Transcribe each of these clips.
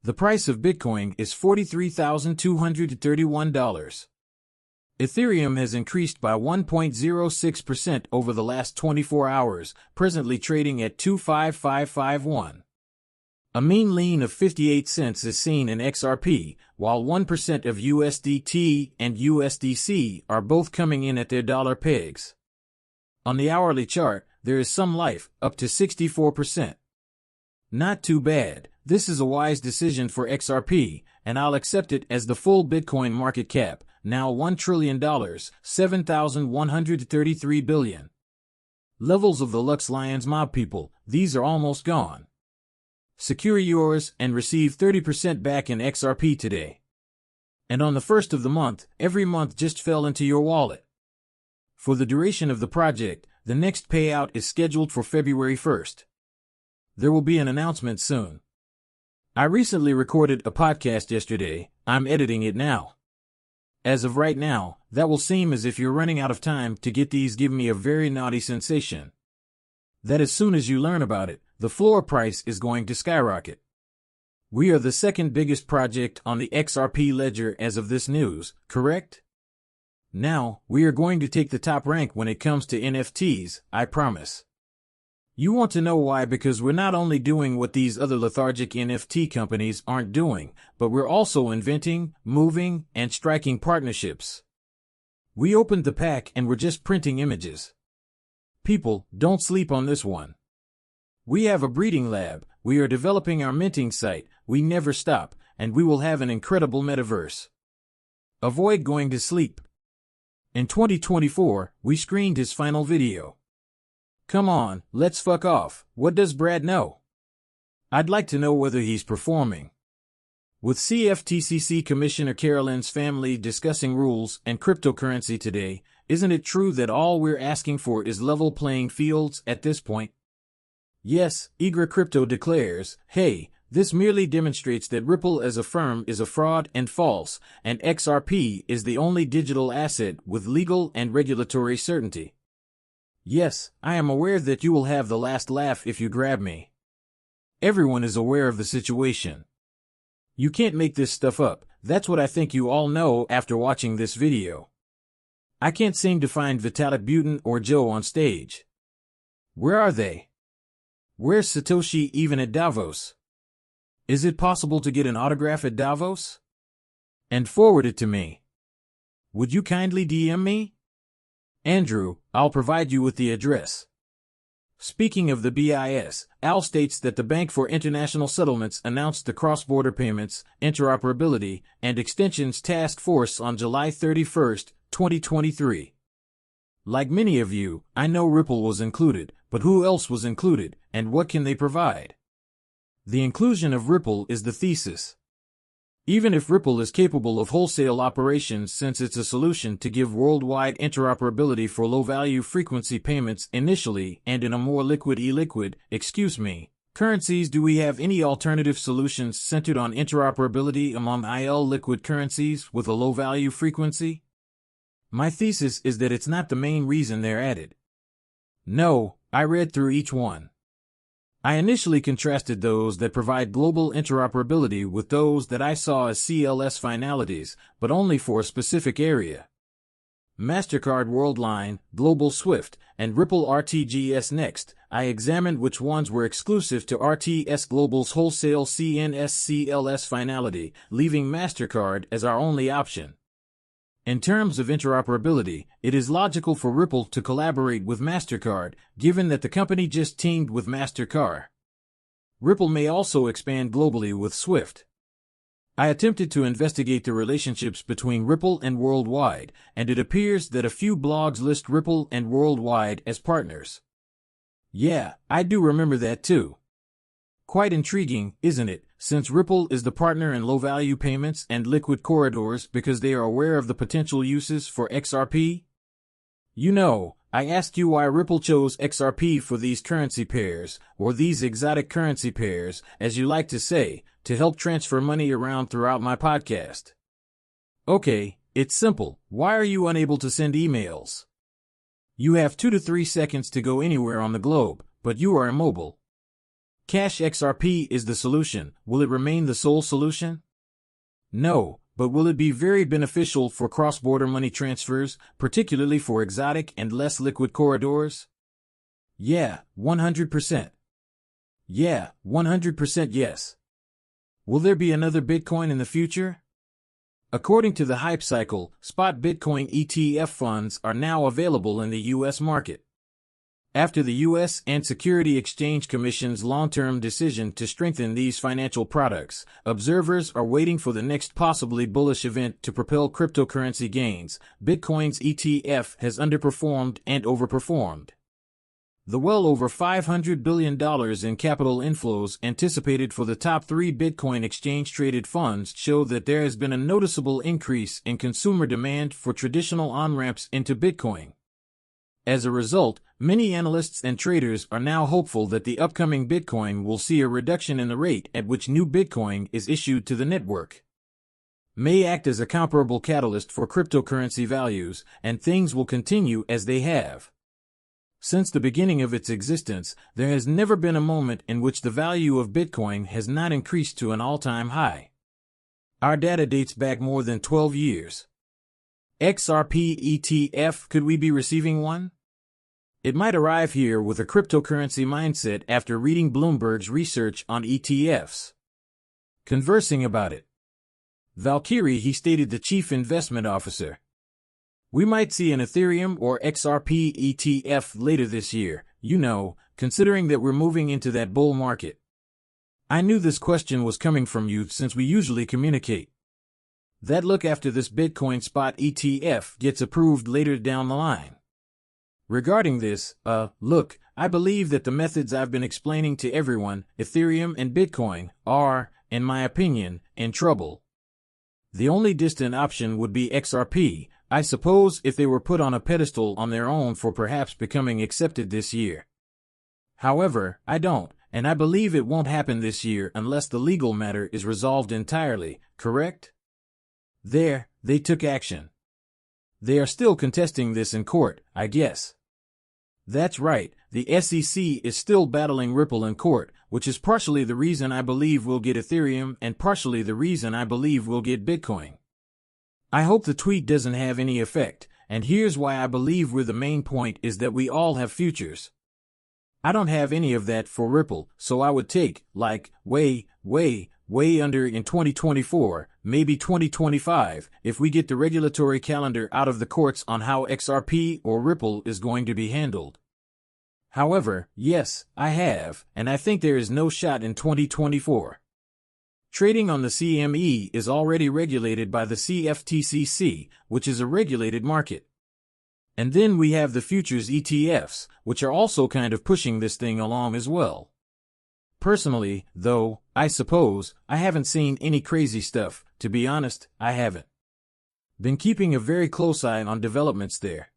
The price of Bitcoin is $43,231. Ethereum has increased by 1.06% over the last 24 hours, presently trading at 25551. A mean lean of 58 cents is seen in XRP, while 1% of USDT and USDC are both coming in at their dollar pegs. On the hourly chart, there is some life, up to 64%. Not too bad. This is a wise decision for XRP, and I'll accept it as the full Bitcoin market cap, now $1 trillion, 7,133 billion. Levels of the Lux Lions mob people, these are almost gone. Secure yours and receive 30% back in XRP today. And on the 1st of the month, every month just fell into your wallet. For the duration of the project, the next payout is scheduled for February 1st. There will be an announcement soon. I recently recorded a podcast yesterday. I'm editing it now. As of right now, that will seem as if you're running out of time to get these. Give me a very naughty sensation that as soon as you learn about it, the floor price is going to skyrocket. We are the second biggest project on the XRP ledger as of this news, correct? Now, we are going to take the top rank when it comes to NFTs, I promise. You want to know why? Because we're not only doing what these other lethargic NFT companies aren't doing, but we're also inventing, moving, and striking partnerships. We opened the pack and we're just printing images. People, don't sleep on this one. We have a breeding lab, we are developing our minting site, we never stop, and we will have an incredible metaverse. Avoid going to sleep. In 2024, we screened his final video. Come on, let's fuck off. What does Brad know? I'd like to know whether he's performing. With CFTC Commissioner Carolyn's family discussing rules and cryptocurrency today, isn't it true that all we're asking for is level playing fields at this point? Yes, Eager Crypto declares, hey, this merely demonstrates that Ripple as a firm is a fraud and false, and XRP is the only digital asset with legal and regulatory certainty. Yes, I am aware that you will have the last laugh if you grab me. Everyone is aware of the situation. You can't make this stuff up, that's what I think you all know after watching this video. I can't seem to find Vitalik Buterin or Joe on stage. Where are they? Where's Satoshi even at Davos? Is it possible to get an autograph at Davos? And forward it to me. Would you kindly DM me? Andrew, I'll provide you with the address. Speaking of the BIS, Al states that the Bank for International Settlements announced the Cross-Border Payments, Interoperability, and Extensions Task Force on July 31, 2023. Like many of you, I know Ripple was included, but who else was included, and what can they provide? The inclusion of Ripple is the thesis. Even if Ripple is capable of wholesale operations since it's a solution to give worldwide interoperability for low-value frequency payments initially and in a more liquid currencies, do we have any alternative solutions centered on interoperability among IL liquid currencies with a low-value frequency? My thesis is that it's not the main reason they're added. No, I read through each one. I initially contrasted those that provide global interoperability with those that I saw as CLS finalities, but only for a specific area. MasterCard Worldline, Global SWIFT, and Ripple RTGS Next. I examined which ones were exclusive to RTS Global's wholesale CNS CLS finality, leaving MasterCard as our only option. In terms of interoperability, it is logical for Ripple to collaborate with MasterCard, given that the company just teamed with MasterCard. Ripple may also expand globally with SWIFT. I attempted to investigate the relationships between Ripple and Worldwide, and it appears that a few blogs list Ripple and Worldwide as partners. Yeah, I do remember that too. Quite intriguing, isn't it, since Ripple is the partner in low-value payments and liquid corridors because they are aware of the potential uses for XRP? You know, I asked you why Ripple chose XRP for these currency pairs, or these exotic currency pairs, as you like to say, to help transfer money around throughout my podcast. Okay, it's simple. Why are you unable to send emails? You have 2 to 3 seconds to go anywhere on the globe, but you are immobile. Cash XRP is the solution. Will it remain the sole solution? No, but will it be very beneficial for cross-border money transfers, particularly for exotic and less liquid corridors? Yeah, 100%. Yeah, 100% yes. Will there be another Bitcoin in the future? According to the hype cycle, spot Bitcoin ETF funds are now available in the U.S. market. After the U.S. and Security Exchange Commission's long-term decision to strengthen these financial products, observers are waiting for the next possibly bullish event to propel cryptocurrency gains. Bitcoin's ETF has underperformed and overperformed. The well over $500 billion in capital inflows anticipated for the top 3 Bitcoin exchange-traded funds show that there has been a noticeable increase in consumer demand for traditional on-ramps into Bitcoin. As a result, many analysts and traders are now hopeful that the upcoming Bitcoin will see a reduction in the rate at which new Bitcoin is issued to the network. May act as a comparable catalyst for cryptocurrency values, and things will continue as they have. Since the beginning of its existence, there has never been a moment in which the value of Bitcoin has not increased to an all-time high. Our data dates back more than 12 years. XRP ETF, could we be receiving one? It might arrive here with a cryptocurrency mindset after reading Bloomberg's research on ETFs. Conversing about it. Valkyrie, he stated, the chief investment officer. We might see an Ethereum or XRP ETF later this year, considering that we're moving into that bull market. I knew this question was coming from you since we usually communicate. That look after this Bitcoin spot ETF gets approved later down the line. Regarding this, look, I believe that the methods I've been explaining to everyone, Ethereum and Bitcoin, are, in my opinion, in trouble. The only distant option would be XRP, I suppose, if they were put on a pedestal on their own for perhaps becoming accepted this year. However, I don't, and I believe it won't happen this year unless the legal matter is resolved entirely, correct? There, they took action. They are still contesting this in court, I guess. That's right, the SEC is still battling Ripple in court, which is partially the reason I believe we'll get Ethereum and partially the reason I believe we'll get Bitcoin. I hope the tweet doesn't have any effect, and here's why I believe the main point is that we all have futures. I don't have any of that for Ripple, so I would take, way under in 2024, maybe 2025, if we get the regulatory calendar out of the courts on how XRP or Ripple is going to be handled. However, yes, I have, and I think there is no shot in 2024. Trading on the CME is already regulated by the CFTCC, which is a regulated market. And then we have the futures ETFs, which are also kind of pushing this thing along as well. Personally, though, I suppose, I haven't seen any crazy stuff. To be honest, I haven't. Been keeping a very close eye on developments there.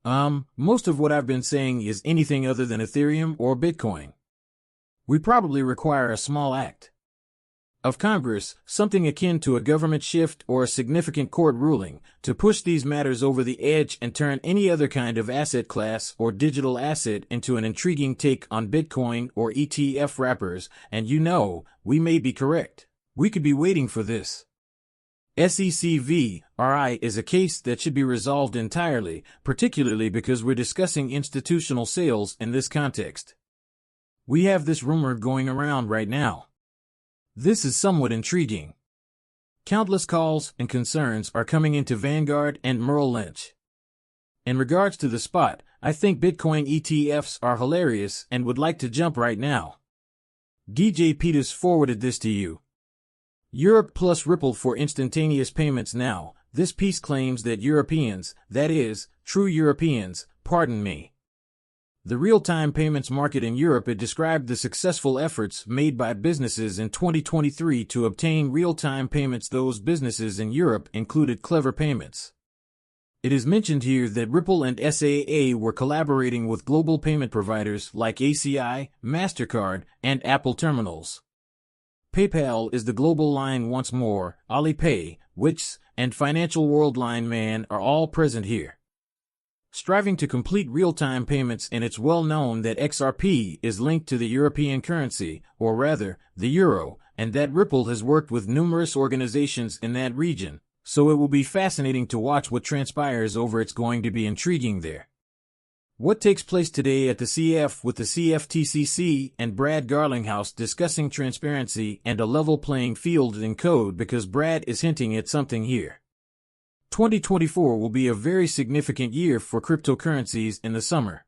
Most of what I've been saying is anything other than Ethereum or Bitcoin. We probably require a small act of Congress, something akin to a government shift or a significant court ruling, to push these matters over the edge and turn any other kind of asset class or digital asset into an intriguing take on Bitcoin or ETF wrappers, and we may be correct. We could be waiting for this. SEC v. RI is a case that should be resolved entirely, particularly because we're discussing institutional sales in this context. We have this rumor going around right now. This is somewhat intriguing. Countless calls and concerns are coming into Vanguard and Merrill Lynch. In regards to the spot, I think Bitcoin ETFs are hilarious and would like to jump right now. DJ Peters forwarded this to you. Europe plus Ripple for instantaneous payments now. This piece claims that Europeans, that is, true Europeans, pardon me. The real-time payments market in Europe. It described the successful efforts made by businesses in 2023 to obtain real-time payments. Those businesses in Europe included Clever Payments. It is mentioned here that Ripple and SAA were collaborating with global payment providers like ACI, MasterCard, and Apple Terminals. PayPal is the global line once more. Alipay, Wix, and Financial World Line Man are all present here. striving to complete real-time payments, and it's well known that XRP is linked to the European currency, or rather, the euro, and that Ripple has worked with numerous organizations in that region, so it will be fascinating to watch what transpires over. It's going to be intriguing there. What takes place today at the CF with the CFTCC and Brad Garlinghouse discussing transparency and a level playing field in code, because Brad is hinting at something here. 2024 will be a very significant year for cryptocurrencies in the summer.